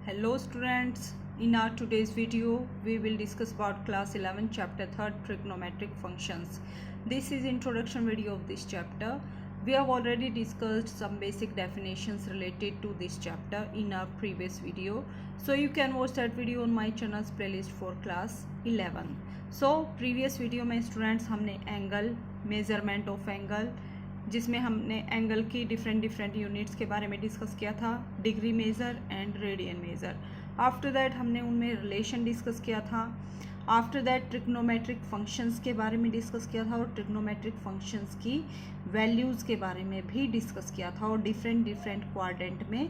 Hello students, in our today's video we will discuss about class 11 chapter 3 trigonometric functions. This is introduction video of this chapter. We have already discussed some basic definitions related to this chapter in our previous video. So you can watch that video on my channel's playlist for class 11. So previous video में students हमने angle, measurement of angle, जिसमें हमने angle की different units के बारे में discuss किया था, degree measure and radian measure. After that हमने उनमें रिलेशन डिस्कस किया था. आफ्टर दैट ट्रिग्नोमेट्रिक फंक्शंस के बारे में डिस्कस किया था और ट्रिग्नोमेट्रिक फंक्शंस की वैल्यूज़ के बारे में भी डिस्कस किया था और डिफरेंट क्वाड्रेंट में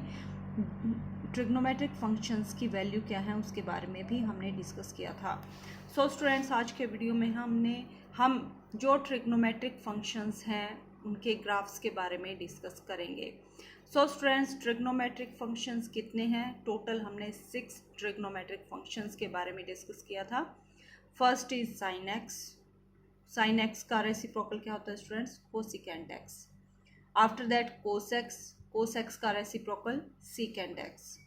ट्रिग्नोमेट्रिक फंक्शंस की वैल्यू क्या है उसके बारे में भी हमने डिस्कस किया था. सो स्टूडेंट्स, आज के वीडियो में हम जो ट्रिग्नोमेट्रिक फंक्शंस हैं उनके ग्राफ्स के बारे में डिस्कस करेंगे. सो स्टूडेंट्स, ट्रिग्नोमेट्रिक फंक्शंस कितने हैं? टोटल हमने 6 ट्रिग्नोमेट्रिक फंक्शंस के बारे में डिस्कस किया था. First is sine x. Sine x का रेसिप्रोकल क्या होता है students? Cosecant x. After that cos x. Cos x का reciprocal secant x.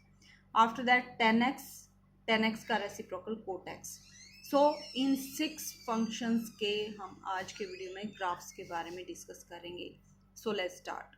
After that tan x. Tan x का रेसिप्रोकल कोट एक्स. सो इन 6 फंक्शंस के हम आज के वीडियो में ग्राफ्स के बारे में डिस्कस करेंगे. So let's start.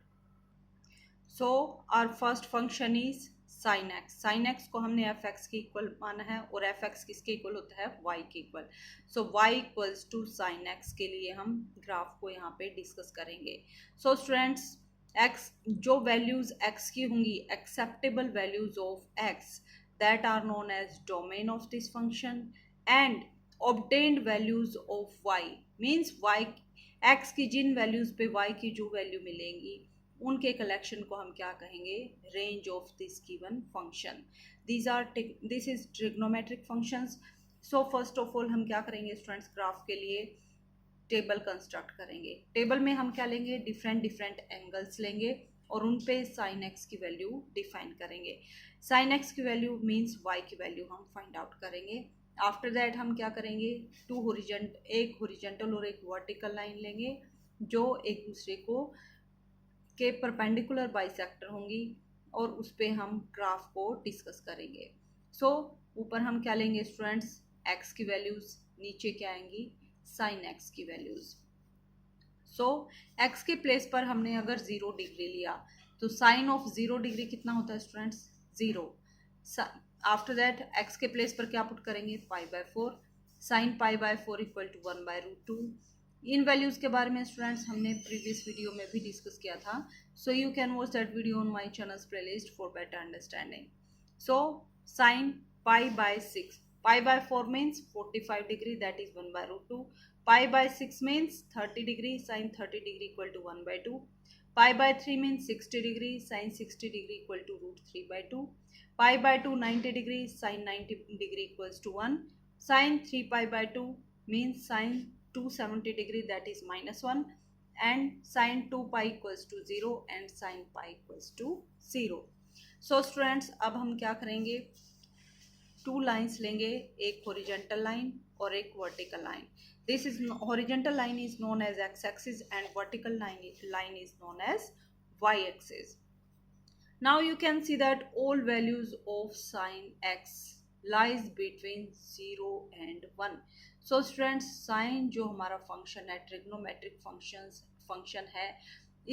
So our first function is sine x. Sine x को हमने एफ एक्स के इक्वल माना है और एफ एक्स किसके इक्वल होता है? वाई के equal. So y equals to sine x के लिए हम ग्राफ को यहाँ पे डिस्कस करेंगे. सो स्टूडेंट्स, एक्स जो वैल्यूज एक्स की होंगी, acceptable values of x, that are known as domain of this function, and obtained values of y means y x की जिन वैल्यूज पे y की जो वैल्यू मिलेंगी उनके कलेक्शन को हम क्या कहेंगे? Range of this given function. This is trigonometric functions. So first of all हम क्या करेंगे स्टूडेंट्स? ग्राफ के लिए टेबल कंस्ट्रक्ट करेंगे. टेबल में हम क्या लेंगे? डिफरेंट एंगल्स लेंगे और उन पे साइन एक्स की वैल्यू डिफाइन करेंगे. साइन एक्स की वैल्यू मीन्स y की वैल्यू हम फाइंड आउट करेंगे. आफ्टर दैट हम क्या करेंगे? एक हॉरिजॉन्टल और एक वर्टिकल लाइन लेंगे जो एक दूसरे को के परपेंडिकुलर बाइसेक्टर होंगी और उस पर हम ग्राफ को डिस्कस करेंगे. सो ऊपर हम क्या लेंगे स्टूडेंट्स? एक्स की वैल्यूज. नीचे क्या आएंगी? साइन एक्स की वैल्यूज. सो एक्स के प्लेस पर हमने अगर 0 डिग्री लिया तो साइन ऑफ 0 डिग्री कितना होता है स्टूडेंट्स? 0. आफ्टर दैट एक्स के प्लेस पर क्या पुट करेंगे? Pi by 4. Sine pi by 4 equal to 1/√2. इन वैल्यूज के बारे में स्टूडेंट्स हमने प्रीवियस वीडियो में भी डिस्कस किया था. So you can watch that video on my channels playlist for better understanding. So sine pi by 6. Pi by 4 means 45 degree, that is 1/√2. Pi by 6 means 30 degree. Sine 30 degree equal to 1/2. Pi by 3 means 60 degree. Sine 60 degree equal to √3/2. Pi by 2 90 degree. Sine 90 degree equals to 1. Sine 3 pi by 2 means sine 270 degree, that is -1. And sine 2 pi equals to 0 and sine pi equals to 0. So students, अब हम क्या करेंगे? 2 lines लेंगे, एक horizontal line और एक vertical line. This is horizontal line is known as x axis and vertical line is known as y axis. Now you can see that all values of sin x lies between 0 and 1. So students, sin जो हमारा function है, trigonometric function है,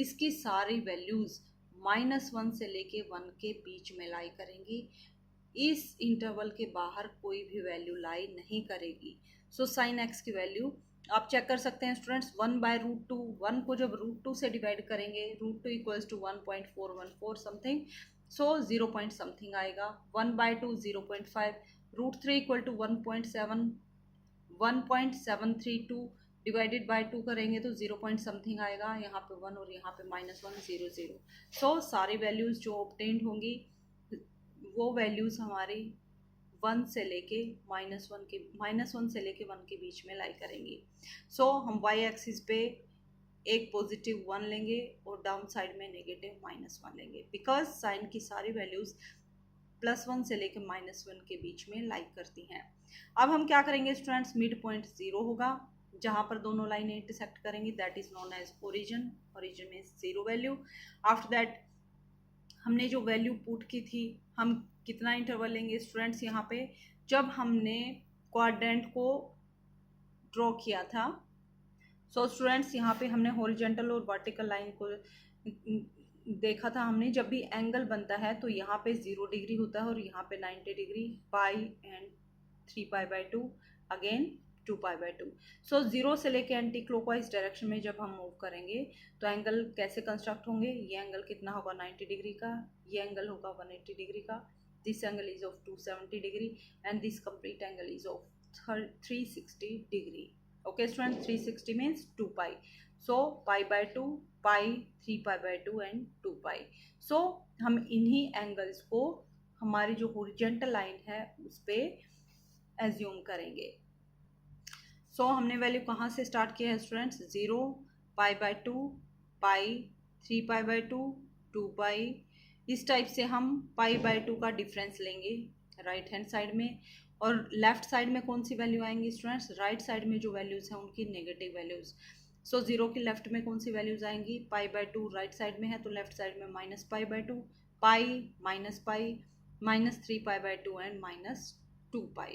इसकी सारी values -1 से लेके 1 के बीच में लाई करेंगी. इस इंटरवल के बाहर कोई भी वैल्यू लाई नहीं करेगी. सो साइन एक्स की वैल्यू आप चेक कर सकते हैं स्टूडेंट्स. 1/√2. 1 को जब √2 से डिवाइड करेंगे, √2 equals to 1.414 something. So 0 point something आएगा. 1/2 0.5. √3 इक्वल टू 1.732 डिवाइडेड बाय 2 करेंगे तो 0 पॉइंट समथिंग आएगा. यहाँ पे 1 और यहाँ पे -1 0 0. सो सारी वैल्यूज जो ऑब्टेन्ड होंगी वो वैल्यूज हमारी 1 से लेके -1 से लेके 1 के बीच में लाई करेंगी. सो हम y एक्सिस पे एक पॉजिटिव 1 लेंगे और डाउन साइड में नेगेटिव -1 लेंगे, बिकॉज साइन की सारी वैल्यूज +1 से लेके -1 के बीच में लाई करती हैं. अब हम क्या करेंगे स्टूडेंट्स? मिड पॉइंट 0 होगा जहाँ पर दोनों लाइनें इंटरसेक्ट करेंगी, that is known as origin. Origin means 0 value. After that हमने जो वैल्यू पुट की थी, हम कितना इंटरवल लेंगे स्टूडेंट्स यहाँ पे, जब हमने क्वाड्रेंट को ड्रॉ किया था। सो स्टूडेंट्स यहाँ पे हमने हॉरिजॉन्टल और वर्टिकल लाइन को देखा था हमने, जब भी एंगल बनता है तो यहाँ पे 0 डिग्री होता है और यहाँ पे 90 डिग्री, पाई एंड 3π/2, अगेन 2π/2। सो 0 से लेके एंटी क्लॉकवाइज डायरेक्शन में जब हम मूव करेंगे तो एंगल कैसे कंस्ट्रक्ट होंगे, ये एंगल कितना होगा 90 डिग्री का, ये एंगल होगा 180 डिग्री का, this angle is of 270 degree and this complete angle is of 360 degree. Okay student, 360 means 2π, so π/2, pi, 3π/2 and 2π। So हम इन्हीं एंगल्स को हमारी जो हॉरिजॉन्टल लाइन है उस पर एज्यूम करेंगे। सो हमने वैल्यू कहाँ से स्टार्ट किया है स्टूडेंट्स, 0, π/2, पाई, 3π/2, 2π। इस टाइप से हम π/2 का डिफरेंस लेंगे राइट हैंड साइड में, और लेफ्ट साइड में कौन सी वैल्यू आएंगी स्टूडेंट्स, राइट साइड में जो वैल्यूज हैं उनकी नेगेटिव वैल्यूज। सो 0 की लेफ्ट में कौन सी वैल्यूज आएंगी, π/2 राइट साइड में है तो लेफ्ट साइड में -π/2, पाई, -पाई, -3π/2 एंड -2π।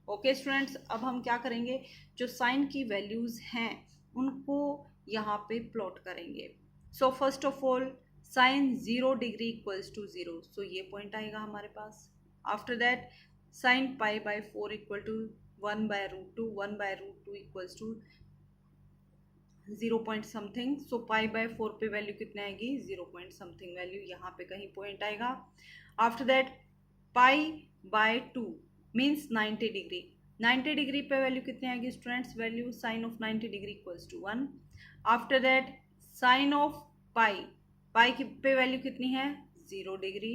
ओके स्टूडेंट्स, अब हम क्या करेंगे, जो साइन की वैल्यूज हैं उनको यहाँ पे प्लॉट करेंगे। So first of all sine 0 degree equals to 0, so ये पॉइंट आएगा हमारे पास। After that sine π/4 equal to 1/√2, 1/√2 equals to 0 point something, so π/4 पे वैल्यू कितनी आएगी, 0 पॉइंट समथिंग वैल्यू, यहाँ पे कहीं पॉइंट आएगा। After that π/2 means 90 degree, 90 degree पे वैल्यू कितनी आएगी students, value sine of 90 degree equals to 1। After that sine of pi, pi की पे वैल्यू कितनी है, 0 डिग्री।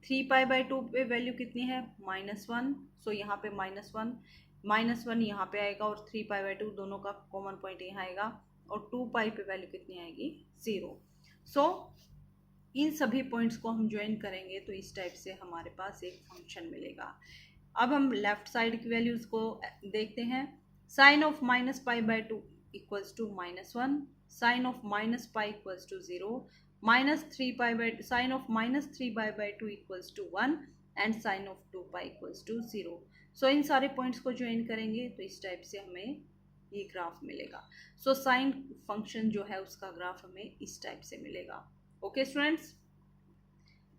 3π/2 पे वैल्यू कितनी है, -1, सो यहाँ पे -1 यहाँ पे आएगा और 3π/2 दोनों का कॉमन पॉइंट यहाँ आएगा, और 2π पे वैल्यू कितनी आएगी, 0। सो इन सभी पॉइंट्स को हम ज्वाइन करेंगे तो इस टाइप से हमारे पास एक फंक्शन मिलेगा। अब हम लेफ्ट साइड की वैल्यूज को देखते हैं। Sine of -π/2 equals to -1, sine of -π equals to 0, sine of -3π/2 equals to 1 and sine of 2π equals to 0। So इन सारे पॉइंट्स को ज्वाइन करेंगे तो इस टाइप से हमें ये ग्राफ मिलेगा। सो साइन फंक्शन जो है उसका ग्राफ हमें इस टाइप से मिलेगा। Okay students,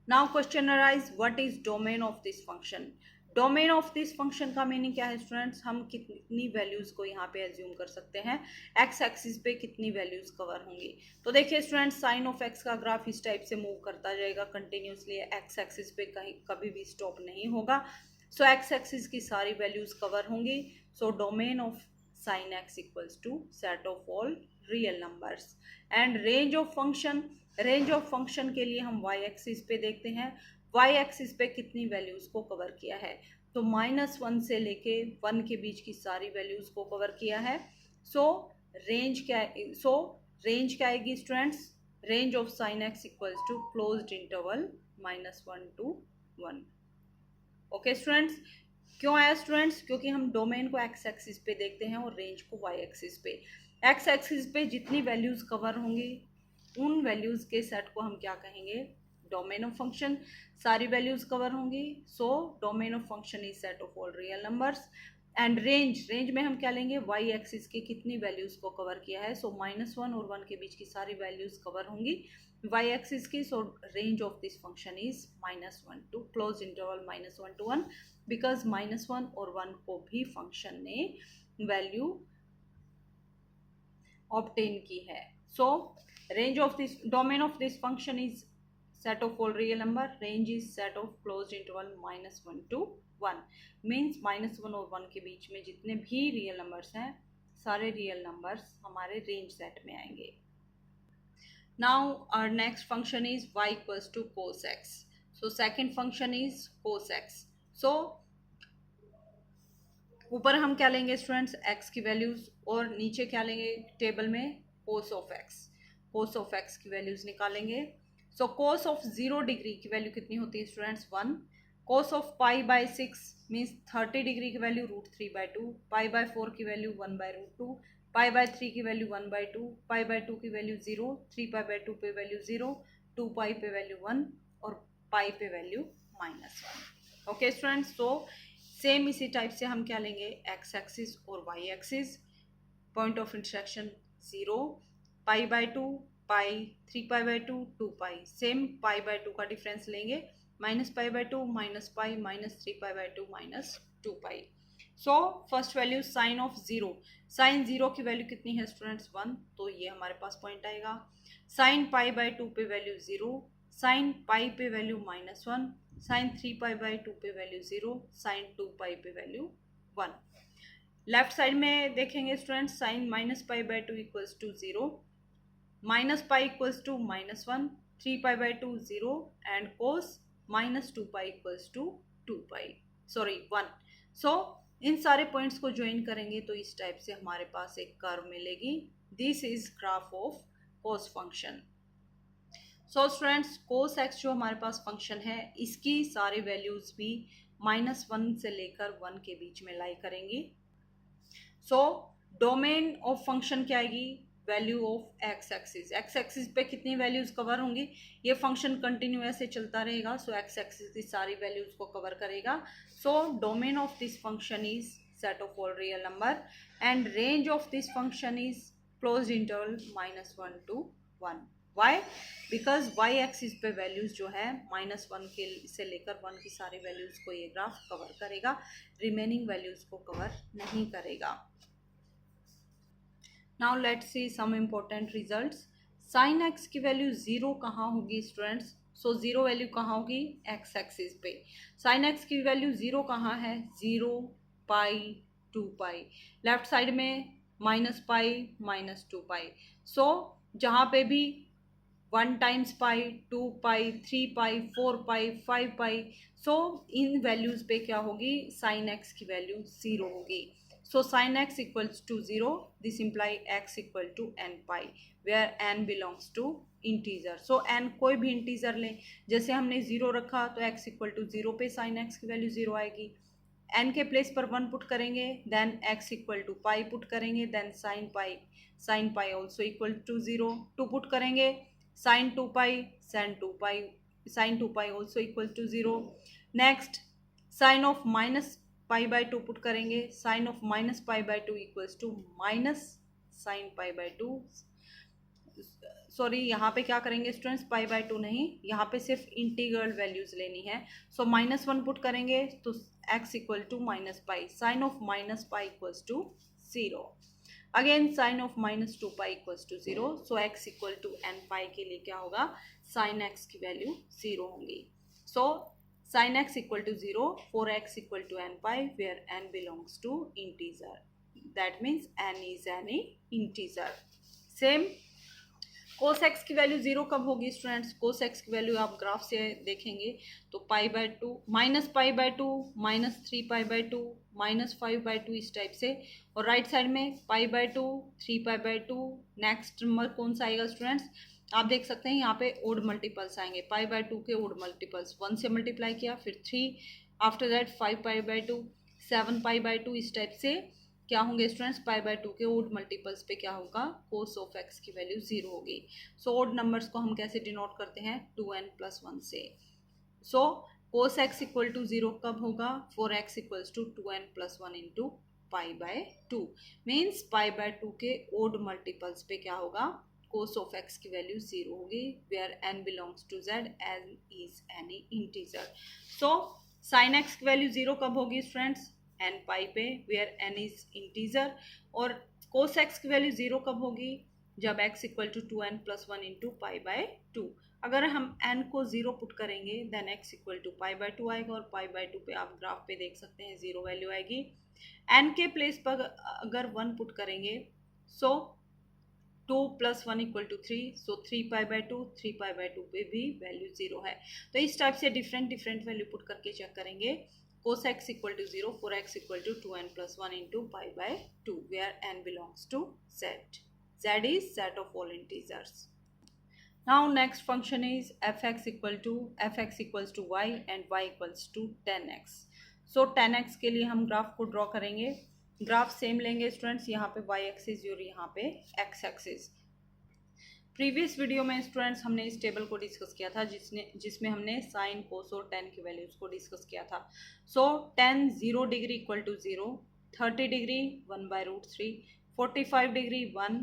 now question arise, what is domain of this function. Domain of this function का मीनिंग क्या है स्टूडेंट्स, हम कितनी वैल्यूज को यहाँ पे एज्यूम कर सकते हैं, एक्स एक्सिस पे कितनी वैल्यूज कवर होंगी। तो देखिए स्टूडेंट्स, साइन ऑफ एक्स का ग्राफ इस टाइप से मूव करता जाएगा कंटिन्यूसली, एक्स एक्सिस पे कहीं कभी भी स्टॉप नहीं होगा। सो एक्स एक्सिस की सारी वैल्यूज कवर होंगी। So domain of sin x equals to set of all real numbers and range of function के लिए हम y एक्सिस पे देखते हैं, y एक्सिस पे कितनी वैल्यूज को कवर किया है, तो -1 से लेके 1 के बीच की सारी वैल्यूज को कवर किया है। सो रेंज क्या आएगी students, range of sin x equals to closed interval -1 to 1। Okay students, क्यों आया स्टूडेंट्स, क्योंकि हम डोमेन को एक्स एक्सिस पे देखते हैं और रेंज को वाई एक्सिस पे। एक्स एक्सिस पे जितनी वैल्यूज कवर होंगी उन वैल्यूज के सेट को हम क्या कहेंगे, डोमेन ऑफ फंक्शन। सारी वैल्यूज कवर होंगी, so domain of function is set of all real numbers. And range में हम क्या लेंगे, वाई एक्सिस के कितनी वैल्यूज को कवर किया है, सो -1 और 1 के बीच की सारी वैल्यूज कवर होंगी वाई एक्सिस की। So range of this function is -1 to close interval -1 to 1, because -1 और 1 को भी फंक्शन ने वैल्यू ऑब्टेन की है। सो range of this domain of this function is set of all real number, range is set of closed interval -1 to 1, means -1 और 1 के बीच में जितने भी रियल नंबर्स हैं सारे रियल नंबर्स हमारे रेंज सेट में आएंगे। Now our next function is y equals to cos x। So second function is cos x। So ऊपर हम क्या लेंगे स्टूडेंट्स, x की वैल्यूज, और नीचे क्या लेंगे टेबल में, cos ऑफ x की वैल्यूज निकालेंगे। सो cos ऑफ 0 डिग्री की वैल्यू कितनी होती है students, 1। cos of π/6 means 30 degree की वैल्यू √3/2, π/4 की वैल्यू 1/√2, π/3 की वैल्यू 1/2, π/2 की वैल्यू 0, 3π/2 पे वैल्यू 0, 2π पे वैल्यू 1 और पाई पे value -1। Okay students, so same इसी टाइप से हम क्या लेंगे, एक्स एक्सिस और y axis, point of intersection 0, pi, pi, 3π/2, 2π, same pi का डिफरेंस लेंगे, -π/2, -pi, -3π/2, -2π। So first value sine of 0, sine 0 की वैल्यू कितनी है स्टूडेंट्स 1, तो ये हमारे पास पॉइंट आएगा। साइन पाई/2 पे वैल्यू 0, साइन पाई पे वैल्यू -1, साइन 3π/2 पे वैल्यू 0, साइन 2π पे वैल्यू 1। लेफ्ट साइड में देखेंगे students, sine -π/2 equals to 0, -pi equals to -1, 3π/2 0 and cos -2π equals to 2π, sorry 1। So इन सारे पॉइंट्स को ज्वाइन करेंगे तो इस टाइप से हमारे पास एक कर्व मिलेगी। This is graph of cos function. So students, cos x जो हमारे पास फंक्शन है, इसकी सारी वैल्यूज भी -1 से लेकर 1 के बीच में लाई करेंगी। सो डोमेन ऑफ फंक्शन क्या आएगी, value of x axis. X axis पे कितनी वैल्यूज कवर होंगी, ये फंक्शन कंटिन्यू ऐसे चलता रहेगा, सो एक्स एक्सिस की सारी वैल्यूज को कवर करेगा। So domain of this function is set of all real number and range of this function is closed interval -1 to 1। Why, because y axis पे वैल्यूज जो है -1 के से लेकर 1 की सारी वैल्यूज को ये ग्राफ कवर करेगा, रिमेनिंग वैल्यूज को कवर नहीं करेगा। Now let's see some important results. Sine x की वैल्यू 0 कहाँ होगी स्टूडेंट्स, सो 0 वैल्यू कहाँ होगी, एक्स एक्सिस पे। साइन एक्स की वैल्यू 0 कहाँ है, 0, पाई, 2π, लेफ्ट साइड में -पाई, -2π। सो जहाँ पे भी 1 टाइम्स पाई, 2π, 3π, 4π, 5π, सो इन वैल्यूज पे क्या होगी, साइन एक्स की वैल्यू 0 होगी। So sin x equals to 0. This imply x equal to n pi, where n belongs to integer. So n कोई भी integer लें, जैसे हमने 0 रखा तो x equal to 0 पे sin x की वैल्यू 0 आएगी। n के प्लेस पर 1 पुट करेंगे, then x equal to pi put करेंगे, then sin pi also equal to 0। 2 put करेंगे, sin 2pi, sin 2pi also equal to 0। Next sine of -π/2 put करेंगे, sine of -π/2 equals to minus sine π/2। Sorry, यहाँ पे क्या करेंगे students, π/2 नहीं, यहाँ पे सिर्फ इंटीग्रल वैल्यूज लेनी है। सो -1 पुट करेंगे तो x equal to -π, sine of -π equals to 0। Again sine of -2π equals to 0। So x equal to n π के लिए क्या होगा, साइन x की वैल्यू 0 होंगी। सो sin x equal to 0 for x equal to n pi, where n belongs to integer. That means n is any integer. Same cos x की value 0 कब होगी students, cos x की value आप graph से देखेंगे तो π/2, -π/2, -3π/2, -5/2 इस टाइप से, और राइट साइड में π/2, 3π/2। नेक्स्ट नंबर कौन सा आएगा स्टूडेंट्स, आप देख सकते हैं यहाँ पे ओड मल्टीपल्स आएंगे, π/2 के ओड मल्टीपल्स, 1 से मल्टीप्लाई किया, फिर 3, आफ्टर दैट 5π/2, 7π/2 इस टाइप से क्या होंगे स्टूडेंट्स, π/2 के ओड मल्टीपल्स पे क्या होगा, कोस ऑफ एक्स की वैल्यू 0 होगी। सो ओड नंबर्स को हम कैसे डिनोट करते हैं, 2n+1 से। So cos x equal to 0 कब होगा, for x equals to 2n+1 into π/2, means π/2 के ओड मल्टीपल्स पे क्या होगा, cos of x की वैल्यू 0 होगी, where n belongs to z, n is any integer। so sin x की वैल्यू 0 कब होगी स्टूडेंट्स, n pi पे, where n is integer। और cos x की वैल्यू 0 कब होगी, जब x equal to 2n+1 into π/2। अगर हम n को 0 पुट करेंगे देन x इक्वल टू π/2 आएगा, और π/2 पे आप ग्राफ पे देख सकते हैं 0 वैल्यू आएगी। n के प्लेस पर अगर 1 पुट करेंगे, सो 2 + 1 = 3, सो 3π/2, 3π/2 पे भी वैल्यू 0 है। तो इस टाइप से डिफरेंट वैल्यू पुट करके चेक करेंगे। cos x = 0 for x = 2n+1 into π/2, where n belongs to z. Z is set of all integers. Now next function is fx equals to y and y equals to 10x. So 10x के लिए हम graph को draw करेंगे। Graph same लेंगे students, यहाँ पे y axis और यहाँ पे x एक्सिस। प्रीवियस वीडियो में स्टूडेंट्स हमने इस टेबल को डिस्कस किया था जिसमें हमने साइन कोस और टेन की वैल्यूज को डिस्कस किया था। So tan 0 degree equal to 0, 30 degree 1/√3, 45 degree 1,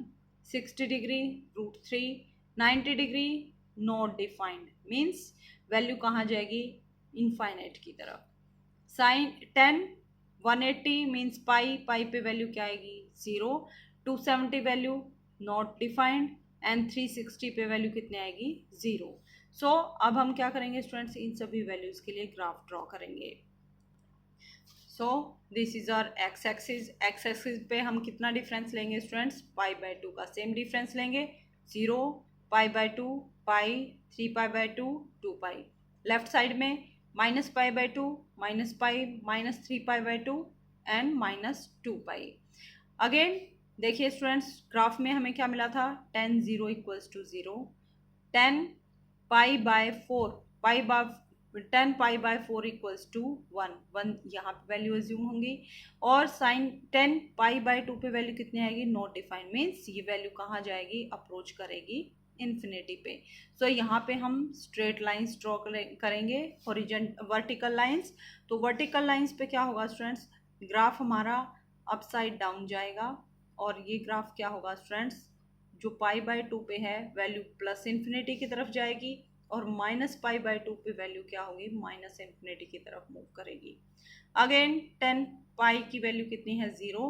60 degree √3, 90 degree not defined, means value कहाँ जाएगी, इनफाइनाइट की तरफ। साइन 10 180 मीन्स पाई, पाई पे वैल्यू क्या आएगी 0, 270 वैल्यू नॉट डिफाइंड एंड 360 पे वैल्यू कितनी आएगी 0। सो अब हम क्या करेंगे स्टूडेंट्स, इन सभी वैल्यूज के लिए ग्राफ ड्रॉ करेंगे। So this is our x axis. X axis पे हम कितना डिफरेंस लेंगे स्टूडेंट्स, π/2 का सेम डिफरेंस लेंगे, 0, π/2, पाई, 3π/2, 2π। लेफ्ट साइड में -π/2, -π, -3π/2 एंड -2π। अगेन देखिए स्टूडेंट्स, ग्राफ में हमें क्या मिला था, 10 0 इक्वल्स टू 0, 10 π/4, 10π/4 इक्वल्स टू 1 यहाँ पे वैल्यू एज्यूम होंगी, और साइन 10 π/2 पे वैल्यू कितनी आएगी, नॉट डिफाइंड, मीन्स ये वैल्यू कहाँ जाएगी, अप्रोच करेगी इन्फिनिटी पे। सो यहाँ पे हम स्ट्रेट लाइंस ड्रॉ करेंगे, वर्टिकल लाइंस। तो वर्टिकल लाइंस पे क्या होगा स्टूडेंट्स, ग्राफ हमारा अपसाइड डाउन जाएगा, और ये ग्राफ क्या होगा स्टूडेंट्स, जो π/2 पे है वैल्यू प्लस इन्फिनिटी की तरफ जाएगी, और -π/2 पे वैल्यू क्या होगी, माइनस इन्फिनिटी की तरफ मूव करेगी। अगेन 10 पाई की वैल्यू कितनी है 0,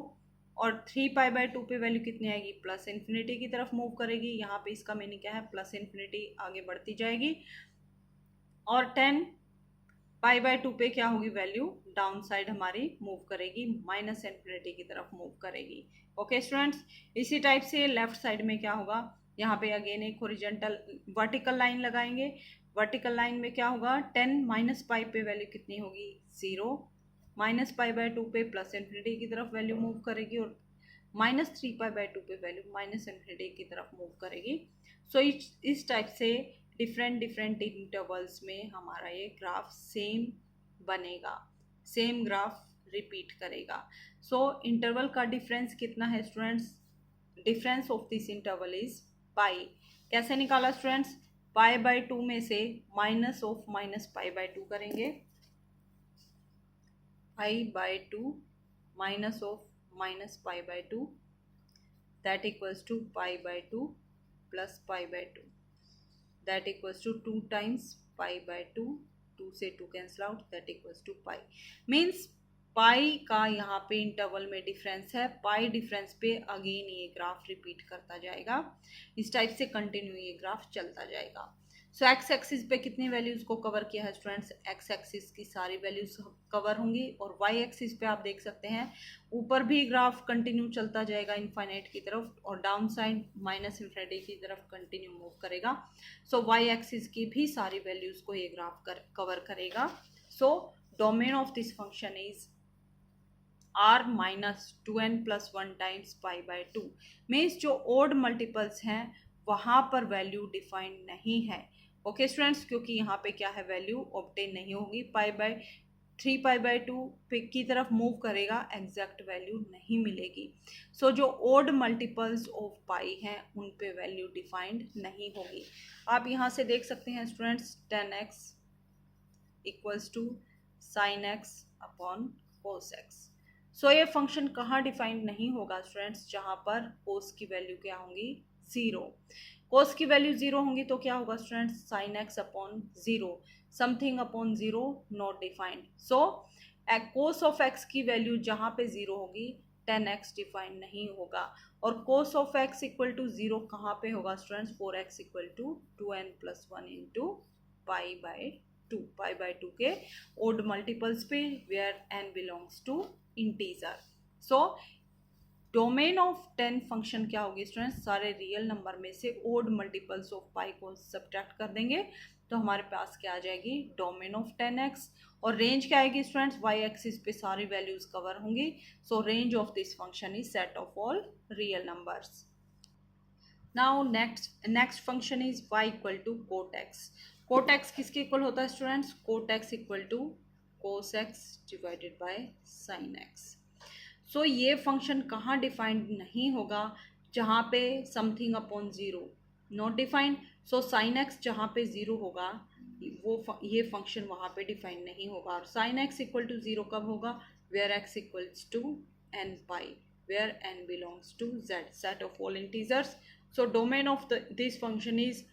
और 3π/2 पे वैल्यू कितनी आएगी, प्लस इन्फिनिटी की तरफ मूव करेगी। यहाँ पे इसका मीनिंग क्या है, प्लस इन्फिनिटी आगे बढ़ती जाएगी, और 10 π/2 पे क्या होगी, वैल्यू डाउन साइड हमारी मूव करेगी, माइनस इन्फिनिटी की तरफ मूव करेगी। ओके स्टूडेंट्स, इसी टाइप से लेफ्ट साइड में क्या होगा, यहाँ पे अगेन एक हॉरिजॉन्टल वर्टिकल लाइन लगाएंगे। वर्टिकल लाइन में क्या होगा, 10 -π पे वैल्यू कितनी होगी 0, -π/2 पे प्लस इन्फिनिटी की तरफ वैल्यू मूव करेगी, और -3π/2 पे वैल्यू माइनस इन्फिनिटी की तरफ मूव करेगी। सो इस टाइप से डिफरेंट डिफरेंट इंटरवल्स में हमारा ये ग्राफ सेम बनेगा, सेम ग्राफ रिपीट करेगा। सो इंटरवल का डिफरेंस कितना है students, difference of this interval is pi. कैसे निकाला स्टूडेंट्स, π/2 में से माइनस ऑफ -π/2 करेंगे, π/2 minus of -π/2, that equals to π/2 plus π/2, that equals to 2 times π/2, 2 से 2 cancel out, that equals to pi. Means pi का यहाँ पे इंटरवल में डिफरेंस है, पाई डिफरेंस पे अगेन ये ग्राफ रिपीट करता जाएगा। इस टाइप से कंटिन्यू ये ग्राफ चलता जाएगा। सो एक्स एक्सिस पे कितनी वैल्यूज को कवर किया है स्टूडेंट्स, एक्स एक्सिस की सारी वैल्यूज कवर होंगी, और वाई एक्सिस पे आप देख सकते हैं ऊपर भी ग्राफ कंटिन्यू चलता जाएगा इनफाइनाइट की तरफ, और डाउन साइड माइनस इन्फिनिटी की तरफ कंटिन्यू मूव करेगा। सो वाई एक्सिस की भी सारी वैल्यूज को ये ग्राफ कवर करेगा। So domain of this function is r-2n+1 times π/2, means जो ओड मल्टीपल्स हैं वहाँ पर वैल्यू डिफाइंड नहीं है। ओके स्टूडेंट्स, क्योंकि यहाँ पे क्या है, वैल्यू ऑब्टेन नहीं होगी, 3π/2 पे की तरफ मूव करेगा, एग्जैक्ट वैल्यू नहीं मिलेगी। सो जो ओड मल्टीपल्स ऑफ पाई हैं उन पे वैल्यू डिफाइंड नहीं होगी। आप यहाँ से देख सकते हैं students, 10x equals to sine x upon cos x। So ये फंक्शन कहाँ डिफाइंड नहीं होगा स्टूडेंट्स, जहाँ पर कोस की वैल्यू क्या होंगी 0। कोस की वैल्यू 0 होंगी तो क्या होगा students, sine x upon 0, something upon 0 not defined. So cos of x की वैल्यू जहाँ पे 0 होगी 10x डिफाइंड नहीं होगा, और cos of x equal to 0 कहाँ पे होगा students, 4x equal to 2n+1 into π/2, π/2 के ओड मल्टीपल्स पे where n belongs to integer. So domain of 10 function क्या होगी स्टूडेंट्स, सारे रियल नंबर में से ओड मल्टीपल्स ऑफ पाई को सब्ट्रैक्ट कर देंगे तो हमारे पास क्या आ जाएगी, डोमेन ऑफ 10x, और रेंज क्या आएगी स्टूडेंट्स, वाई एक्सिस पे सारी वैल्यूज कवर होंगी। So range of this function is set of all real numbers. Now next function is y equal to cot x. Cot x किसके equal होता है students, cot x equal to cos x divided by sine x. So ये function कहाँ defined नहीं होगा, जहाँ पे something upon 0 not defined. So sine x जहाँ पे ज़ीरो होगा ये फंक्शन वहाँ पे डिफाइन नहीं होगा। और sine x equal to zero कब होगा? Where x equals to n pi, where n belongs to Z, set of all integers. So domain of this function is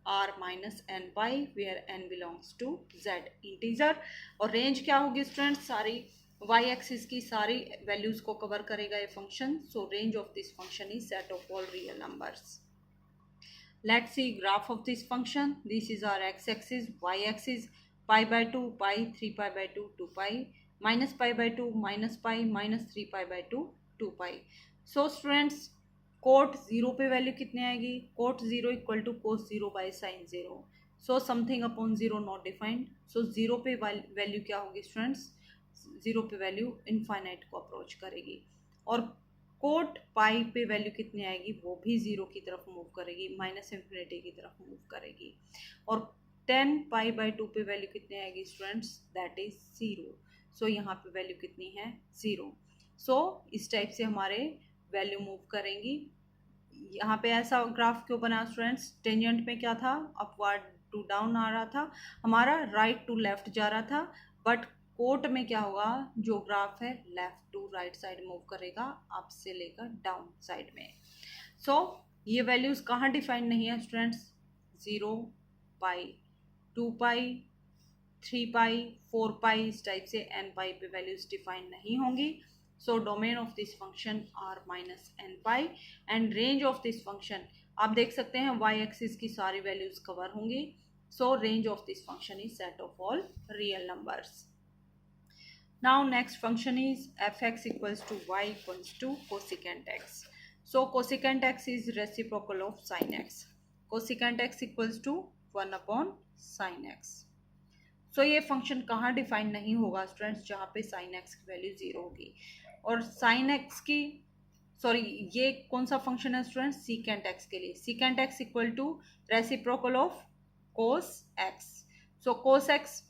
r minus n pi where n belongs to z integer. और range क्या होगी student? सारी y axis की सारी values को cover करेगा ये function. So range of this function is set of all real numbers. Let's see graph of this function. This is our x-axis, y-axis, pi by 2, pi, 3 pi by 2, 2 pi, minus pi by 2, minus pi, minus 3 pi by 2, 2 pi. So students, cot 0 पे value कितनी आएगी? Cot 0 equal to cos 0 by sin 0. So something upon 0 not defined. So 0 पे value क्या होगी students? 0 पे value infinite को approach करेगी। और कोट पाई पे वैल्यू कितनी आएगी? वो भी ज़ीरो की तरफ मूव करेगी, माइनस इन्फिनिटी की तरफ मूव करेगी। और 10 पाई बाई 2 पे वैल्यू कितनी आएगी students? That is zero. So यहाँ पे वैल्यू कितनी है? ज़ीरो। सो इस टाइप से हमारे वैल्यू मूव करेंगी। यहाँ पे ऐसा ग्राफ क्यों बना स्टूडेंट्स? टेंजेंट में क्या था? अपवर्ड टू डाउन आ रहा था, हमारा राइट टू लेफ्ट जा रहा था। बट कोट में क्या होगा? जो ग्राफ है left to right side move करेगा, अप से लेकर डाउन साइड में। सो ये वैल्यूज कहाँ डिफाइन नहीं है स्टूडेंट्स? 0 पाई, 2 पाई, 3 पाई, 4 पाई, इस टाइप से n पाई पे वैल्यूज डिफाइन नहीं होंगी। So domain of this function r minus n pi and range of this function, आप देख सकते हैं y एक्सिस की सारी वैल्यूज कवर होंगी। So range of this function is set of all real numbers. Now next function is fx equals to y equals to cosecant x. So cosecant x is reciprocal of sin x. Cosecant x equals to 1 upon sin x. So ये function कहाँ define नहीं होगा students? जहाँ पे sin x की value 0 होगी। और sin x की ये कौन सा फंक्शन है स्टूडेंट्स? secant x के लिए। secant x equal to reciprocal of cos x. So cos x,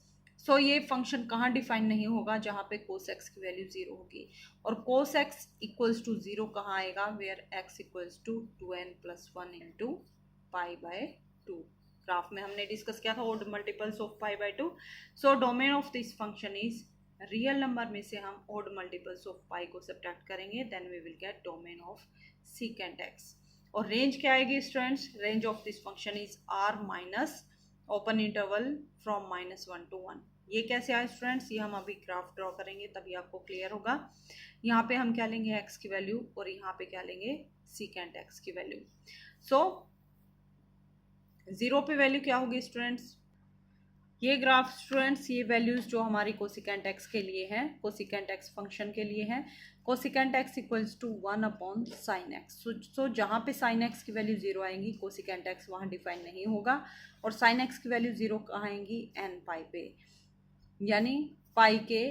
ये फंक्शन कहाँ डिफाइन नहीं होगा? जहाँ पे cos x की वैल्यू 0 होगी। और cos x इक्वल्स टू 0 कहाँ आएगा? Where x equals to 2n plus 1 into pi by 2। Graph में हमने डिस्कस किया था odd multiples of pi by 2। So domain of this function is real number में से हम ओड मल्टीपल्स ऑफ पाई को सब्ट्रैक्ट करेंगे, then we will get domain of secant x। और रेंज क्या आएगी students? Range of this function is r minus open interval from -1 to 1। ये कैसे आए स्टूडेंट्स? ये हम अभी ग्राफ ड्रॉ करेंगे तभी आपको क्लियर होगा। यहाँ पे हम क्या लेंगे? x की वैल्यू, और यहाँ पे क्या लेंगे? secant x की वैल्यू। सो 0 पे वैल्यू क्या होगी स्टूडेंट्स? ये ग्राफ स्टूडेंट्स, ये वैल्यूज जो हमारी कोसिकेंट एक्स के लिए हैं, कोसिकेंट एक्स फंक्शन के लिए हैं। Cosecant x equals to 1 upon sine x. So जहाँ पे साइन एक्स की वैल्यू 0 आएंगी, कोसिकेंट एक्स वहाँ डिफाइन नहीं होगा। और साइन एक्स की वैल्यू 0 कहाँ आएंगी? एन पाई पे, यानी पाई के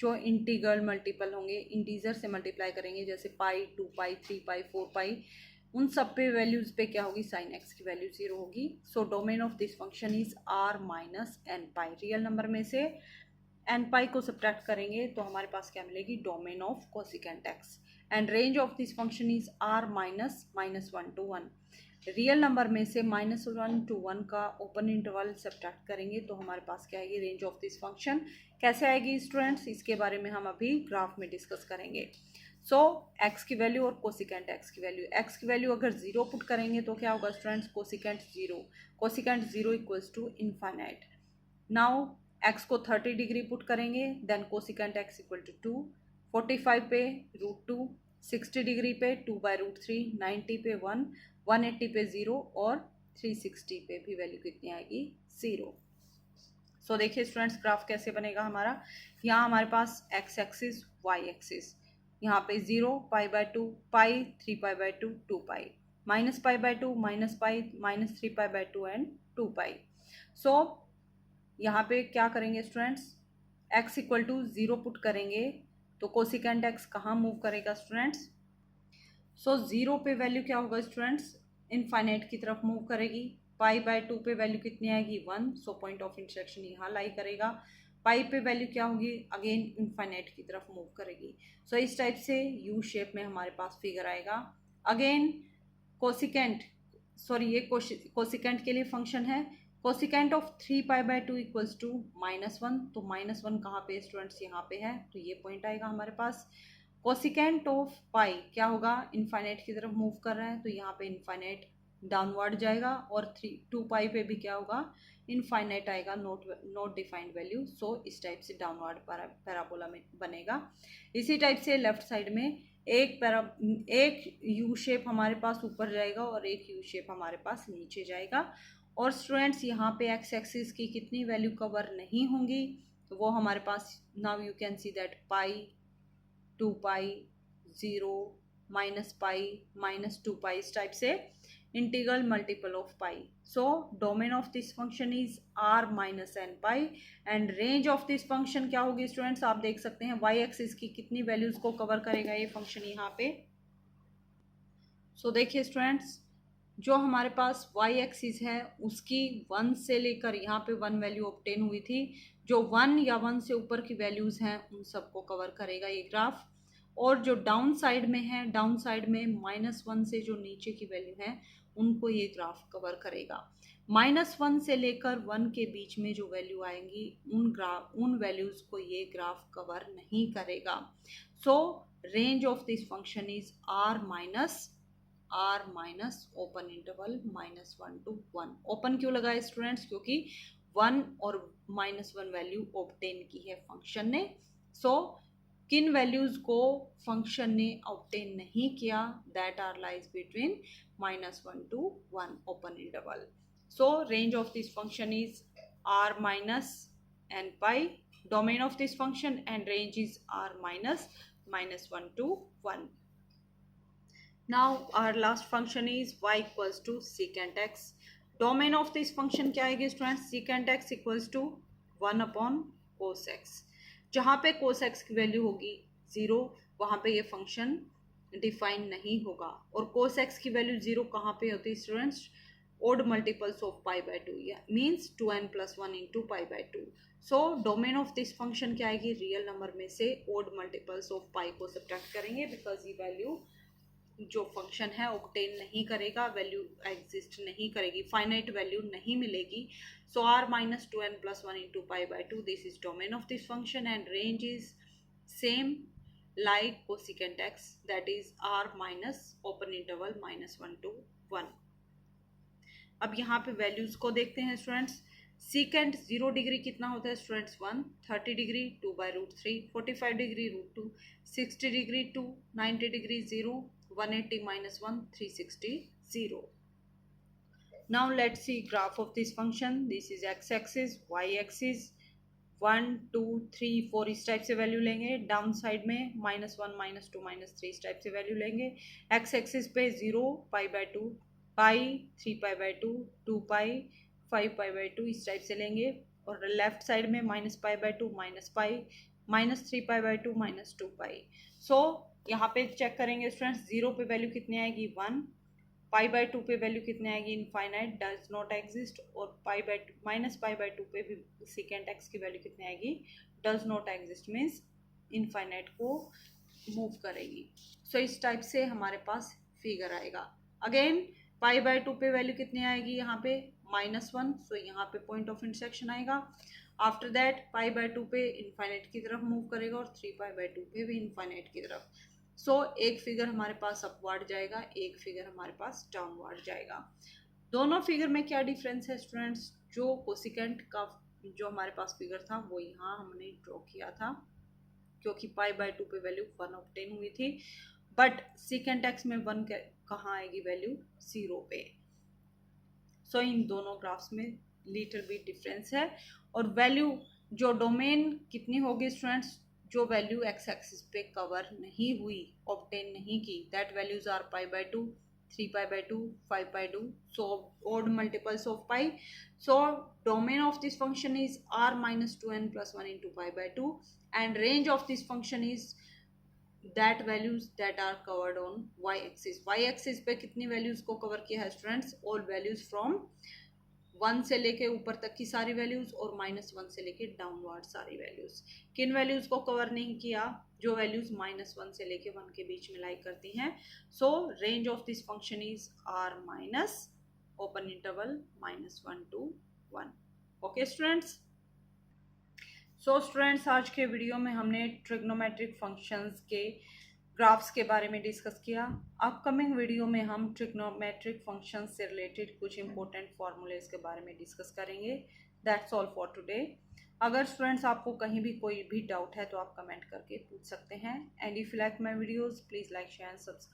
जो इंटीग्रल मल्टीपल होंगे, इंटीजर से मल्टीप्लाई करेंगे, जैसे पाई, 2 पाई, 3 पाई, 4 पाई, उन सब पे वैल्यूज पे क्या होगी? साइन एक्स की वैल्यू 0 होगी। So domain of this function is r minus n pi. Real number में से एन पाई को सब्ट्रैक्ट करेंगे तो हमारे पास क्या मिलेगी? Domain of cosecant x. And range of this function is r minus -1 to 1। Real number में से -1 to 1 का ओपन इंटरवल सब्ट्रैक्ट करेंगे तो हमारे पास क्या आएगी? Range of this function. कैसे आएगी स्टूडेंट्स? इसके बारे में हम अभी ग्राफ में डिस्कस करेंगे। सो x की वैल्यू और कोसिकेंट x की वैल्यू, x की वैल्यू अगर 0 पुट करेंगे तो क्या होगा students? Cosecant 0, cosecant 0 equals to infinite. Now x को 30 डिग्री पुट करेंगे, then cosecant x equal to 2, 45 पे √2, 60 डिग्री पे 2/√3, 90 पे 1, 180 पे 0 और 360 पे भी वैल्यू कितनी आएगी? 0। सो देखिए स्टूडेंट्स, ग्राफ कैसे बनेगा हमारा। यहाँ हमारे पास x एक्सिस, y एक्सिस, यहाँ पे 0, pi by 2, pi, 3 pi by 2, 2 pi, minus pi by 2, minus pi, -3 pi by 2 and 2 pi. So यहाँ पे क्या करेंगे students? x equal to 0 put करेंगे तो कोसिकेंट x कहाँ मूव करेगा स्टूडेंट्स? सो 0 पे वैल्यू क्या होगा स्टूडेंट्स? इनफाइनाइट की तरफ मूव करेगी। पाई बाय 2 पे वैल्यू कितनी आएगी? 1। सो पॉइंट ऑफ इंटरसेक्शन यहाँ लाई करेगा। पाई पे वैल्यू क्या होगी? अगेन इनफाइनाइट की तरफ मूव करेगी। सो इस टाइप से यू शेप में हमारे पास फिगर आएगा। अगेन कोसिकेंट सॉरी ये कोसिकेंट के लिए फंक्शन है। कोसिकेंट ऑफ 3π/2 इक्वल्स टू -1, तो -1 कहाँ पे स्टूडेंट्स, यहाँ पे है, तो ये पॉइंट आएगा हमारे पास। कोसिकेंट ऑफ पाई क्या होगा, इनफाइनाइट की तरफ मूव कर रहा है, तो यहाँ पे इनफाइनाइट डाउनवर्ड जाएगा, और 2π पे भी क्या होगा, इनफाइनाइट आएगा, नॉट डिफाइंड वैल्यू। सो इस टाइप से डाउनवर्ड पैराबोला में बनेगा। इसी टाइप से लेफ्ट साइड में एक यू शेप हमारे पास ऊपर जाएगा और एक यू शेप हमारे पास नीचे जाएगा। और स्टूडेंट्स यहाँ पे एक्स एक्सिस की कितनी वैल्यू कवर नहीं होंगी, तो वो हमारे पास, now you can see that pi, 2π, 0, -π, -2π, इस टाइप से integral multiple of pi. So domain of this function is r minus n pi and range of this function क्या होगी स्टूडेंट्स, आप देख सकते हैं y एक्सिस की कितनी वैल्यूज को कवर करेगा ये फंक्शन यहाँ पे। देखिए स्टूडेंट्स, जो हमारे पास y एक्सिस है उसकी 1 से लेकर यहाँ पे 1 वैल्यू ऑब्टेन हुई थी, जो 1 या 1 से ऊपर की वैल्यूज हैं उन सबको कवर करेगा ये ग्राफ। और जो डाउन साइड में है, डाउन साइड में -1 से जो नीचे की वैल्यू है उनको ये ग्राफ कवर करेगा। -1 से लेकर 1 के बीच में जो वैल्यू आएंगी उन वैल्यूज को ये ग्राफ कवर नहीं करेगा। सो range of this function is r minus open interval -1 to 1। Open क्यों लगाए स्टूडेंट्स, क्योंकि 1 और -1 वैल्यू ऑब्टेन की है फंक्शन ने। किन वैल्यूज को फंक्शन ने ऑब्टेन नहीं किया, that are lies between -1 to 1 open interval. Range of this function is r minus n pi, domain of this function and range is r minus -1 to 1. Now our last function is y equals to secant x. Domain of this function क्या आएगी students, secant x equals to 1 upon cos x। जहाँ पे cos x की value होगी 0, वहाँ पे ये function define नहीं होगा। और cos x की वैल्यू 0 कहाँ पे होती है students, odd multiples of π/2, means 2n plus 1 into π/2। Domain of this function क्या आएगी, रियल नंबर में से odd multiples of पाई को सब्ट्रैक्ट करेंगे, बिकॉज ये वैल्यू जो फंक्शन है ऑब्टेन नहीं करेगा, वैल्यू एग्जिस्ट नहीं करेगी, फाइनाइट वैल्यू नहीं मिलेगी। So r minus 2n plus 1 into π/2, this is domain of this function and range is same like cosecant x, that is r minus open interval -1 to 1। अब यहाँ पे values को देखते हैं स्टूडेंट्स। सीकेंट 0 डिग्री कितना होता है students 1, 30 degree 2/√3, 45 degree √2, 60 degree 2, 90 degree 0, 180 - 1, 360 0। Now let's see graph of this function. This is x-axis, y-axis, 1 2 3 4 इस टाइप से वैल्यू लेंगे। डाउन साइड में -1 -2 -3 इस टाइप से वैल्यू लेंगे। एक्स एक्सिस पे 0, π/2, पाई, 3π/2, 2π, 5π/2 इस टाइप से लेंगे। और लेफ्ट साइड में -π/2, -पाई, -3π/2, -2π। यहाँ पे चेक करेंगे स्टूडेंट्स, 0 पे वैल्यू कितनी आएगी 1, π/2 पे वैल्यू कितनी आएगी इनफाइनाइट, डज नॉट एग्जिस्ट। और -π/2 पे भी सेकेंड एक्स की वैल्यू कितनी आएगी, does not exist, means infinite को मूव करेगी। इस टाइप से हमारे पास फिगर आएगा। अगेन π/2 पे वैल्यू कितनी आएगी यहाँ पे -1, सो यहाँ पे पॉइंट ऑफ इंटरसेक्शन आएगा। आफ्टर दैट π/2 पे इनफाइनाइट की तरफ मूव करेगा और 3π/2 पे भी इनफाइनाइट की तरफ। एक फिगर हमारे पास अपवर्ड जाएगा, एक फिगर हमारे पास डाउनवर्ड जाएगा। दोनों फिगर में क्या डिफरेंस है स्टूडेंट्स, जो कोसिकेंट का जो हमारे पास फिगर था वो यहाँ हमने ड्रॉ किया था, क्योंकि π/2 पे वैल्यू 1 ऑब्टेन हुई थी, बट सेकेंड एक्स में 1 कहाँ आएगी वैल्यू, 0 पे। इन दोनों ग्राफ्स में लिटिल बिट डिफरेंस है। और वैल्यू जो डोमेन कितनी होगी स्टूडेंट्स, जो वैल्यू एक्स एक्सिस पे कवर नहीं हुई, ऑब्टेन नहीं की, that values are π/2, 3π/2, 5π2, so odd multiples of pi। Domain of this function is r minus 2n plus 1 into π/2 and range of this function is that values that are covered on y axis। y axis पे कितनी values को cover किया है students, all values from 1 से लेके ऊपर तक की सारी वैल्यूज और -1 से लेके डाउनवर्ड सारी वैल्यूज। किन वैल्यूज को कवर नहीं किया, जो वैल्यूज -1 से लेके 1 के बीच में लाई करती हैं। Range of this function is r minus open interval -1 to 1। Okay students, students आज के वीडियो में हमने ट्रिग्नोमेट्रिक फंक्शंस के ग्राफ्स के बारे में डिस्कस किया। अपकमिंग वीडियो में हम ट्रिग्नोमेट्रिक फंक्शंस से रिलेटेड कुछ इंपॉर्टेंट फार्मूलेज के बारे में डिस्कस करेंगे। That's all for today. अगर स्टूडेंट्स आपको कहीं भी कोई भी डाउट है तो आप कमेंट करके पूछ सकते हैं। And if you like my videos please like share and subscribe.